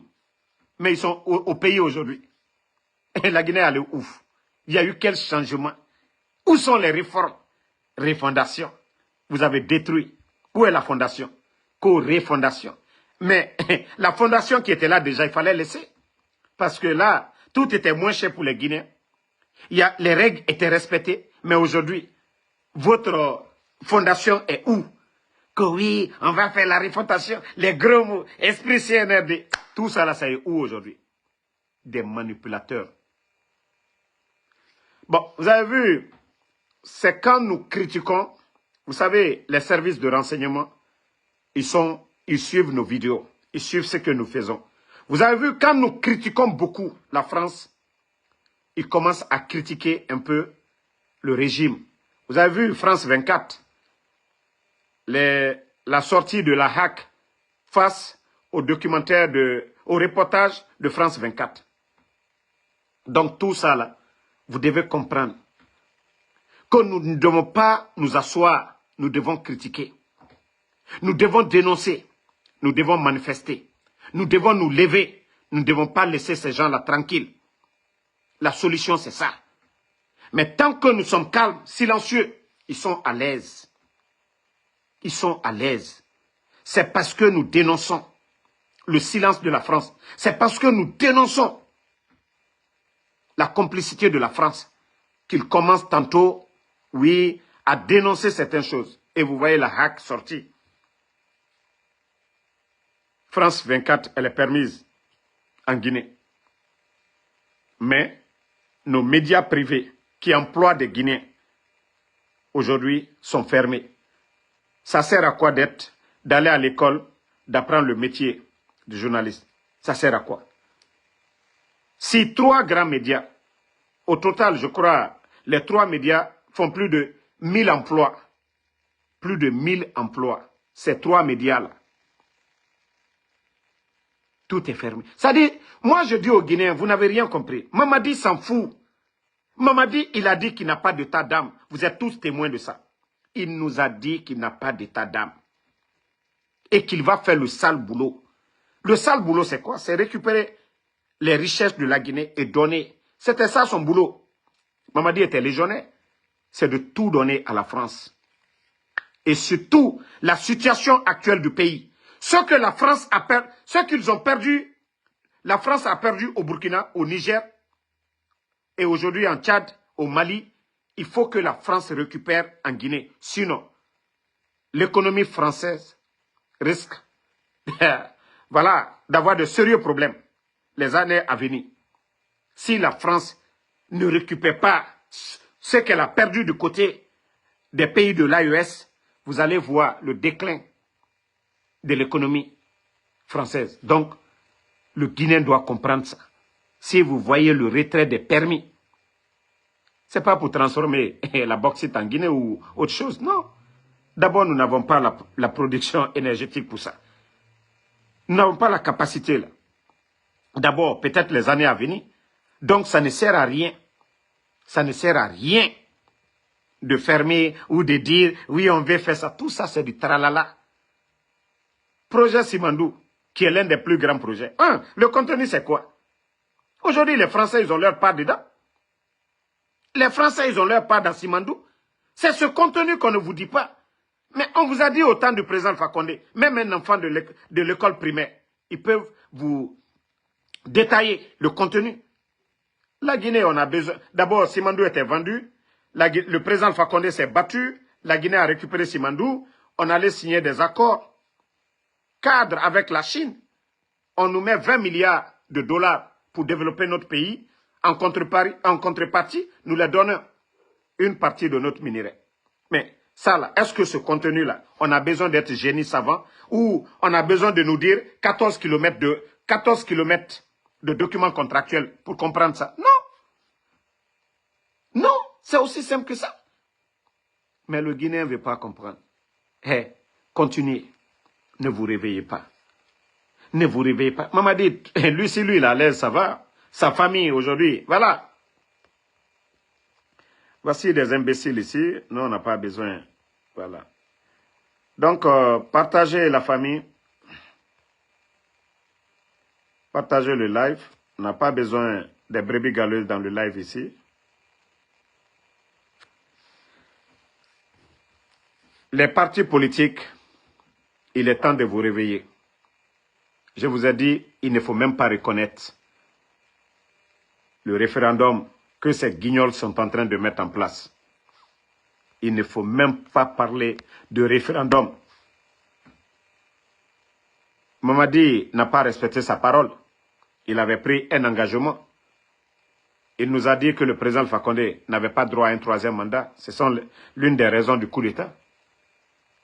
Speaker 1: Mais ils sont au pays aujourd'hui. Et la Guinée, elle est ouf. Il y a eu quel changement? Où sont les réformes? Refondation. Vous avez détruit. Où est la fondation? Co-refondation. Mais la fondation qui était là déjà, il fallait laisser. Parce que là, tout était moins cher pour les Guinéens. Les règles étaient respectées. Mais aujourd'hui, votre fondation est où? Que oui, on va faire la refondation, les gros mots, esprit CNRD. Tout ça là, ça est où aujourd'hui? Des manipulateurs. Bon, vous avez vu, c'est quand nous critiquons, vous savez, les services de renseignement, ils suivent nos vidéos, ils suivent ce que nous faisons. Vous avez vu, quand nous critiquons beaucoup la France, ils commencent à critiquer un peu le régime. Vous avez vu France 24, la sortie de la hack face au documentaire, au reportage de France 24. Donc tout ça là, vous devez comprendre que nous ne devons pas nous asseoir, nous devons critiquer. Nous devons dénoncer, nous devons manifester, nous devons nous lever, nous ne devons pas laisser ces gens-là tranquilles. La solution c'est ça. Mais tant que nous sommes calmes, silencieux, ils sont à l'aise. Ils sont à l'aise. C'est parce que nous dénonçons le silence de la France. C'est parce que nous dénonçons la complicité de la France qu'ils commencent tantôt, oui, à dénoncer certaines choses. Et vous voyez la hack sortie. France 24, elle est permise en Guinée. Mais nos médias privés qui emploient des Guinéens, aujourd'hui, sont fermés. Ça sert à quoi d'aller à l'école, d'apprendre le métier de journaliste? Ça sert à quoi? Si 3 grands médias, au total, je crois, les 3 médias font plus de 1000 emplois. Plus de 1000 emplois. Ces 3 médias-là. Tout est fermé. C'est-à-dire, moi je dis aux Guinéens, vous n'avez rien compris. Mamadi s'en fout. Mamadi, il a dit qu'il n'a pas d'état d'âme. Vous êtes tous témoins de ça. Il nous a dit qu'il n'a pas d'état d'âme. Et qu'il va faire le sale boulot. Le sale boulot, c'est quoi? C'est récupérer les richesses de la Guinée et donner. C'était ça son boulot. Mamadi était légionnaire. C'est de tout donner à la France. Et surtout, la situation actuelle du pays. Ce que la France a perdu, ce qu'ils ont perdu, la France a perdu au Burkina, au Niger, et aujourd'hui en Tchad, au Mali, il faut que la France récupère en Guinée. Sinon, l'économie française risque voilà, d'avoir de sérieux problèmes les années à venir. Si la France ne récupère pas ce qu'elle a perdu du côté des pays de l'AES, vous allez voir le déclin de l'économie française. Donc, le Guinéen doit comprendre ça. Si vous voyez le retrait des permis, ce n'est pas pour transformer la bauxite en Guinée ou autre chose, non. D'abord, nous n'avons pas la production énergétique pour ça. Nous n'avons pas la capacité là. D'abord, peut-être les années à venir. Donc, ça ne sert à rien. Ça ne sert à rien de fermer ou de dire, oui, on veut faire ça. Tout ça, c'est du tralala. Projet Simandou, qui est l'un des plus grands projets. Le contenu, c'est quoi? Aujourd'hui, les Français, ils ont leur part dedans. Les Français, ils ont leur part dans Simandou. C'est ce contenu qu'on ne vous dit pas. Mais on vous a dit au temps du président Alpha Condé, même un enfant de l'école primaire, ils peuvent vous détailler le contenu. La Guinée, on a besoin... D'abord, Simandou était vendu. Le président Alpha Condé s'est battu. La Guinée a récupéré Simandou. On allait signer des accords cadres avec la Chine. On nous met 20 milliards de dollars pour développer notre pays. En contrepartie, nous leur donnons une partie de notre minerai. Mais ça là, est-ce que ce contenu-là, on a besoin d'être génie savant ou on a besoin de nous dire 14 km de documents contractuels pour comprendre ça? Non. Non, c'est aussi simple que ça. Mais le Guinéen ne veut pas comprendre. Continuez. Ne vous réveillez pas. Ne vous réveillez pas. Maman dit, lui, si lui, il est à l'aise, ça va. Sa famille, aujourd'hui, voilà. Voici des imbéciles ici. Nous, on n'a pas besoin. Voilà. Donc, partagez la famille. Partagez le live. On n'a pas besoin des brebis galeuses dans le live ici. Les partis politiques, il est temps de vous réveiller. Je vous ai dit, il ne faut même pas reconnaître le référendum que ces guignols sont en train de mettre en place. Il ne faut même pas parler de référendum. Mamadi n'a pas respecté sa parole. Il avait pris un engagement. Il nous a dit que le président Alpha Condé n'avait pas droit à un 3e mandat. Ce sont l'une des raisons du coup d'État.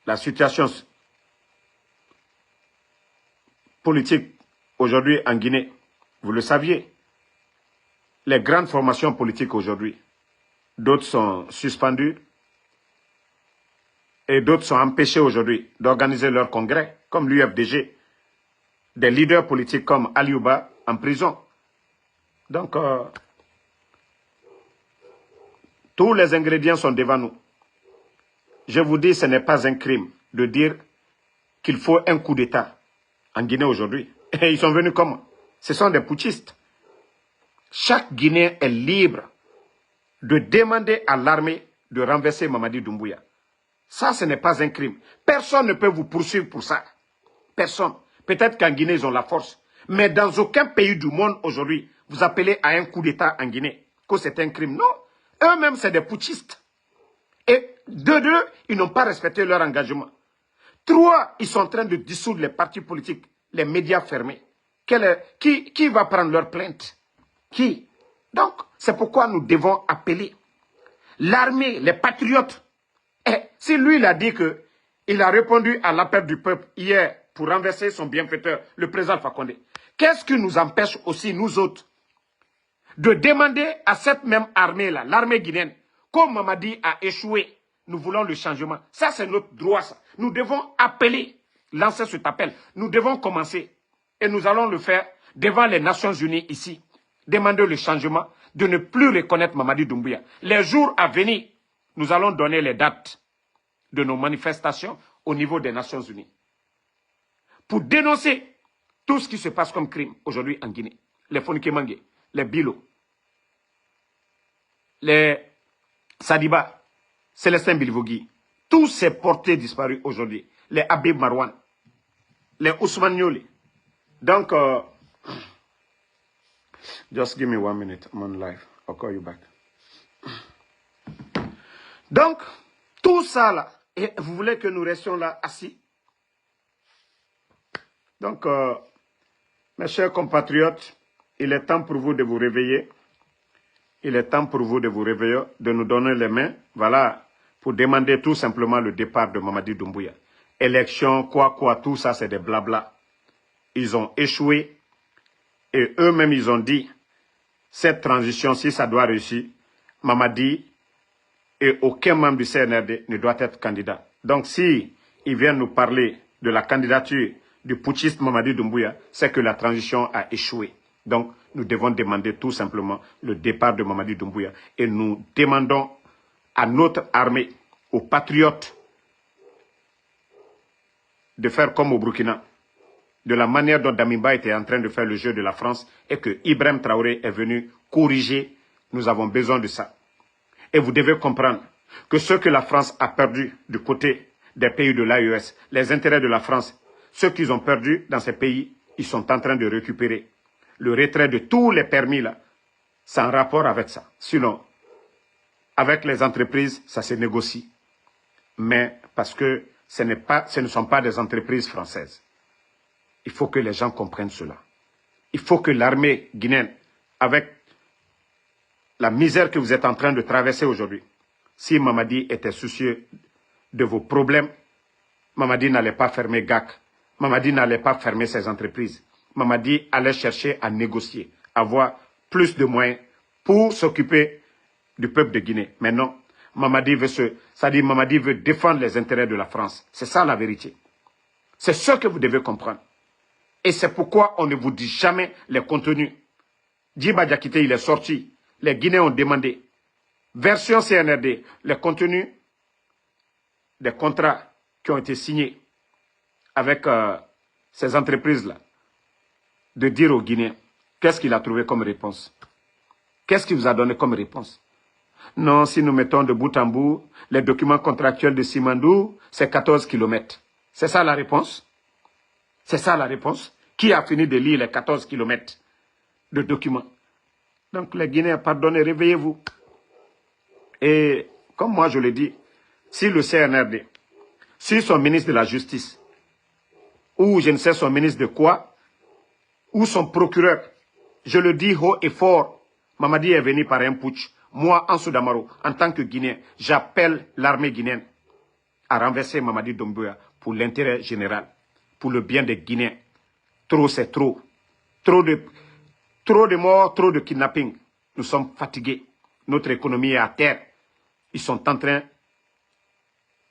Speaker 1: La situation politique aujourd'hui en Guinée, vous le saviez, les grandes formations politiques aujourd'hui, d'autres sont suspendues et d'autres sont empêchés aujourd'hui d'organiser leur congrès, comme l'UFDG, des leaders politiques comme Aliouba en prison. Donc, tous les ingrédients sont devant nous. Je vous dis, ce n'est pas un crime de dire qu'il faut un coup d'État en Guinée aujourd'hui. Et ils sont venus comment? Ce sont des putschistes. Chaque Guinéen est libre de demander à l'armée de renverser Mamadi Doumbouya. Ça, ce n'est pas un crime. Personne ne peut vous poursuivre pour ça. Personne. Peut-être qu'en Guinée, ils ont la force. Mais dans aucun pays du monde aujourd'hui, vous appelez à un coup d'État en Guinée que c'est un crime. Non. Eux-mêmes, c'est des putschistes. Et deux, ils n'ont pas respecté leur engagement. 3, ils sont en train de dissoudre les partis politiques, les médias fermés. Qui va prendre leur plainte? Qui? Donc, c'est pourquoi nous devons appeler l'armée, les patriotes. Et si lui, il a dit qu'il a répondu à l'appel du peuple hier pour renverser son bienfaiteur, le président Alpha Condé, qu'est-ce qui nous empêche aussi, nous autres, de demander à cette même armée-là, l'armée guinéenne, comme Mamadi a échoué, nous voulons le changement. Ça, c'est notre droit, ça. Nous devons appeler, lancer cet appel. Nous devons commencer. Et nous allons le faire devant les Nations Unies ici. Demander le changement, de ne plus reconnaître Mamadi Doumbouya. Les jours à venir, nous allons donner les dates de nos manifestations au niveau des Nations Unies. Pour dénoncer tout ce qui se passe comme crime aujourd'hui en Guinée. Les Fonikemangue, les Bilo, les Sadiba, Célestin Bilvogui, tous ces portés disparus aujourd'hui. Les Habib Marwan, les Ousmane Nioli. Donc, just give me 1 minute, I'm on live. I'll call you back. Donc, tout ça là, et vous voulez que nous restions là assis? Donc, mes chers compatriotes, il est temps pour vous de vous réveiller. Il est temps pour vous de vous réveiller, de nous donner les mains, voilà, pour demander tout simplement le départ de Mamadi Doumbouya. Élection, quoi, tout ça, c'est des blabla. Ils ont échoué et eux-mêmes, ils ont dit, cette transition, si ça doit réussir, Mamadi et aucun membre du CNRD ne doit être candidat. Donc, si ils viennent nous parler de la candidature du putschiste Mamadi Doumbouya, c'est que la transition a échoué. Donc, nous devons demander tout simplement le départ de Mamadi Doumbouya. Et nous demandons à notre armée, aux patriotes, de faire comme au Burkina, de la manière dont Damiba était en train de faire le jeu de la France et que Ibrahim Traoré est venu corriger. Nous avons besoin de ça. Et vous devez comprendre que ce que la France a perdu du côté des pays de l'AES, les intérêts de la France, ceux qu'ils ont perdus dans ces pays, ils sont en train de récupérer. Le retrait de tous les permis là, c'est en rapport avec ça. Sinon, avec les entreprises, ça se négocie. Mais parce que ce ne sont pas des entreprises françaises. Il faut que les gens comprennent cela. Il faut que l'armée guinéenne, avec la misère que vous êtes en train de traverser aujourd'hui, si Mamadi était soucieux de vos problèmes, Mamadi n'allait pas fermer GAC. Mamadi n'allait pas fermer ses entreprises. Mamadi allait chercher à négocier, avoir plus de moyens pour s'occuper du peuple de Guinée. Mais non, Mamadi veut défendre les intérêts de la France. C'est ça la vérité. C'est ce que vous devez comprendre. Et c'est pourquoi on ne vous dit jamais les contenus. Djiba Diakité, il est sorti. Les Guinéens ont demandé. Version CNRD, les contenus des contrats qui ont été signés avec ces entreprises-là, de dire aux Guinéens, qu'est-ce qu'il a trouvé comme réponse? Qu'est-ce qu'il vous a donné comme réponse? Non, si nous mettons de bout en bout, les documents contractuels de Simandou, c'est 14 km. C'est ça la réponse? C'est ça la réponse? Qui a fini de lire les 14 km de documents? Donc les Guinéens, pardonnez, réveillez-vous. Et comme moi je l'ai dit, si le CNRD, si son ministre de la Justice, ou je ne sais son ministre de quoi, ou son procureur, je le dis haut et fort, Mamadi est venu par un putsch. Moi, Ansou Damaro, en tant que Guinéen, j'appelle l'armée guinéenne à renverser Mamadi Doumbouya pour l'intérêt général, pour le bien des Guinéens. Trop, c'est trop. Trop de morts, trop de kidnapping. Nous sommes fatigués. Notre économie est à terre. Ils sont en train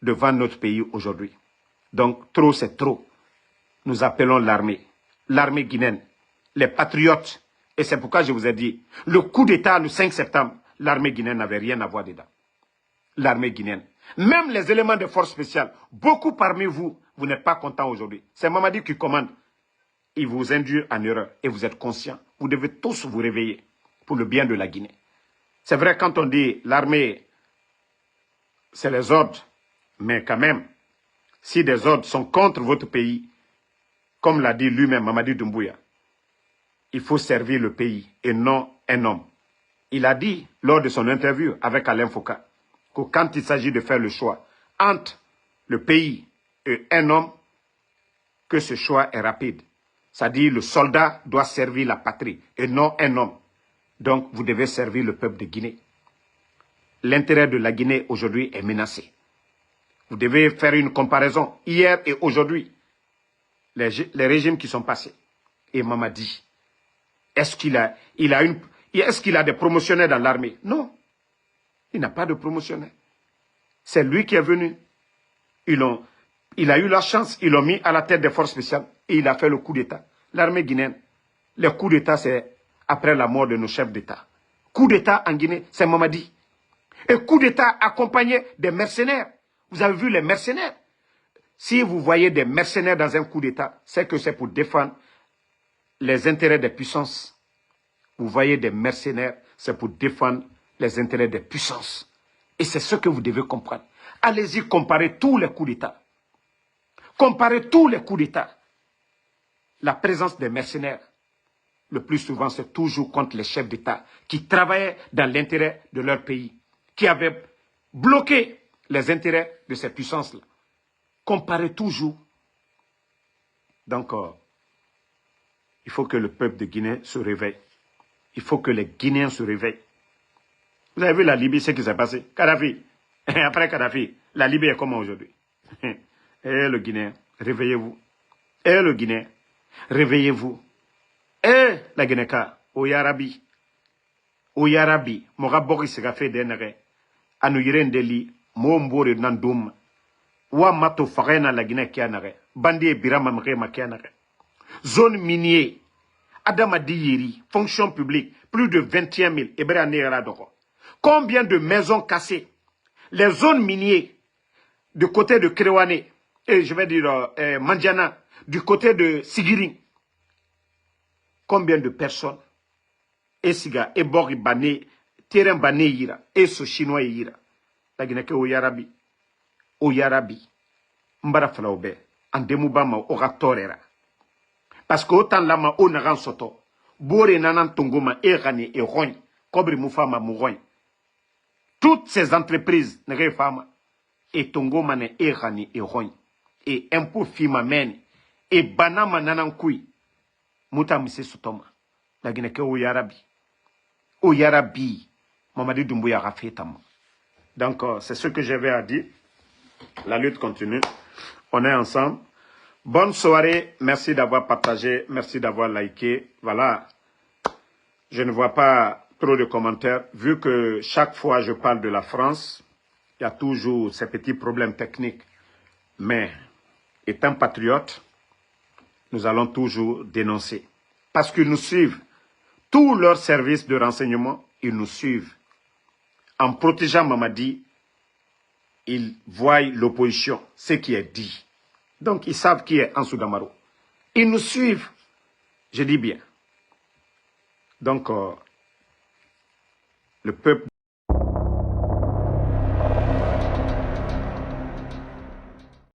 Speaker 1: de vendre notre pays aujourd'hui. Donc, trop, c'est trop. Nous appelons l'armée guinéenne, les patriotes. Et c'est pourquoi je vous ai dit, le coup d'État le 5 septembre, l'armée guinéenne n'avait rien à voir dedans. L'armée guinéenne. Même les éléments de force spéciale, beaucoup parmi vous, vous n'êtes pas contents aujourd'hui. C'est Mamadi qui commande. Il vous induit en erreur et vous êtes conscients. Vous devez tous vous réveiller pour le bien de la Guinée. C'est vrai, quand on dit l'armée, c'est les ordres. Mais quand même, si des ordres sont contre votre pays, comme l'a dit lui-même Mamadi Doumbouya, il faut servir le pays et non un homme. Il a dit lors de son interview avec Alain Foucault que quand il s'agit de faire le choix entre le pays et un homme, que ce choix est rapide. C'est-à-dire le soldat doit servir la patrie et non un homme. Donc vous devez servir le peuple de Guinée. L'intérêt de la Guinée aujourd'hui est menacé. Vous devez faire une comparaison hier et aujourd'hui. Les régimes qui sont passés. Et Mamadi, est-ce qu'il a des promotionnaires dans l'armée? Non. Il n'a pas de promotionnaires. C'est lui qui est venu. Il a eu la chance, ils l'ont mis à la tête des forces spéciales et il a fait le coup d'État. L'armée guinéenne, le coup d'État, c'est après la mort de nos chefs d'État. Coup d'État en Guinée, c'est Mamadi. Et coup d'État accompagné des mercenaires. Vous avez vu les mercenaires? Si vous voyez des mercenaires dans un coup d'État, c'est que c'est pour défendre les intérêts des puissances. Vous voyez des mercenaires, c'est pour défendre les intérêts des puissances. Et c'est ce que vous devez comprendre. Allez-y, comparez tous les coups d'État. Comparez tous les coups d'État. La présence des mercenaires, le plus souvent, c'est toujours contre les chefs d'État qui travaillaient dans l'intérêt de leur pays, qui avaient bloqué les intérêts de ces puissances-là. Comparez toujours. Donc, il faut que le peuple de Guinée se réveille. Il faut que les Guinéens se réveillent. Vous avez vu la Libye, ce qui s'est passé? Kadhafi. Après Kadhafi, la Libye est comment aujourd'hui? Eh le Guinéen, réveillez-vous. Eh le Guinéen, réveillez-vous. Eh la Guinéka, Oyarabi. Oyarabi, Moga Boris Gafe Denere. Anuyiren Deli, Mombore Nandoum. Wa Mato Farena la Guinée Kianare. Bandi Birama Mrema Kianare. Zone minier. Adamadi Yeri, fonction publique, plus de 21 000. Combien de maisons cassées? Les zones minières du côté de Kéréwane, et je vais dire Mandiana, du côté de Sigiring. Combien de personnes? Et Siga, et Bori Bané, Terrain Bané Yira, et ce Chinois Yira. La Guinée Oyarabi. Oyarabi. Mbara Flaube, en Demoubama, Oratorera. Parce que autant lama o naran soto, bore nanan tongoma e rani e rogne, kobri moufama mourogne. Toutes ces entreprises ne fama et tongoma ne e rani e rogne. Et impôt fima men, et banama nanan kui, mouta mise sotoma. La Guinée ke o yarabi. O yarabi, Mamadi Doumbouya rafetama. Donc, c'est ce que j'avais à dire. La lutte continue. On est ensemble. Bonne soirée, merci d'avoir partagé, merci d'avoir liké. Voilà, je ne vois pas trop de commentaires. Vu que chaque fois je parle de la France, il y a toujours ces petits problèmes techniques. Mais étant patriote, nous allons toujours dénoncer. Parce qu'ils nous suivent. Tous leurs services de renseignement, ils nous suivent. En protégeant Mamadi, ils voient l'opposition, ce qui est dit. Donc, ils savent qui est Ansou Damaro. Ils nous suivent. Je dis bien. Donc, le peuple